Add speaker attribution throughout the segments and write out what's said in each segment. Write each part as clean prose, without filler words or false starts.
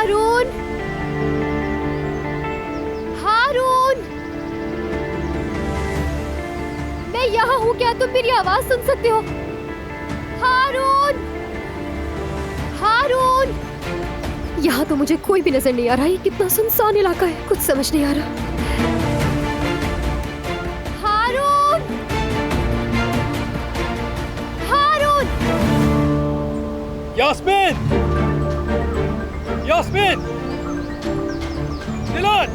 Speaker 1: हारून, हारून, मैं यहाँ हूँ, क्या तुम मेरी आवाज सुन सकते हो? हारून, हारून, यहाँ तो मुझे कोई भी नजर नहीं आ रहा। ये कितना सुनसान इलाका है, कुछ समझ नहीं आ रहा। हारून, हारून,
Speaker 2: यास्मीन, यास्मीन, दिलान,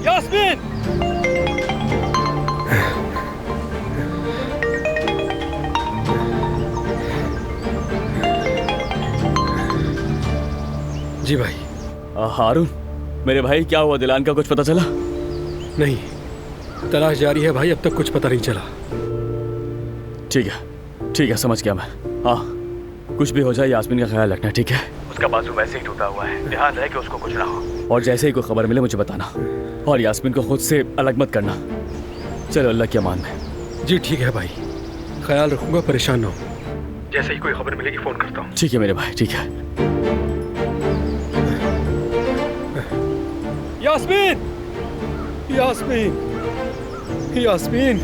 Speaker 2: यास्मीन।
Speaker 3: जी भाई।
Speaker 2: हारून, मेरे भाई क्या हुआ? दिलान का कुछ पता चला?
Speaker 3: नहीं, तलाश जारी है भाई, अब तक कुछ पता नहीं चला।
Speaker 2: ठीक है, समझ गया मैं। हाँ, कुछ भी हो जाए यास्मीन का ख्याल रखना, ठीक है? उसका बाजू वैसे ही टूटा हुआ है, ध्यान रहे कि उसको कुछ ना हो। और जैसे ही कोई खबर मिले मुझे बताना, और यास्मीन को खुद से अलग मत करना। चलो, अल्लाह की अमान में।
Speaker 3: जी ठीक है भाई, ख्याल रखूंगा, परेशान ना हो। जैसे ही कोई खबर मिलेगी फोन करता हूँ।
Speaker 2: ठीक है मेरे भाई, ठीक है।
Speaker 3: यास्मीन, यास्मीन, यास्मीन।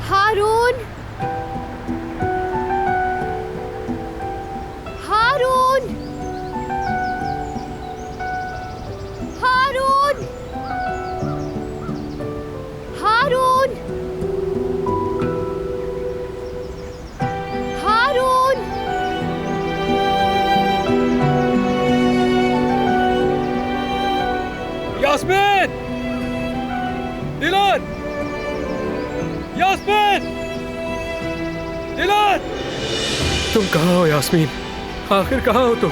Speaker 1: हारून, हारून, हारून, हारून, हारून,
Speaker 3: यास्मीन, दिलान, यास्मीन, दिलान। तुम कहाँ हो यास्मीन? आखिर कहाँ हो तुम?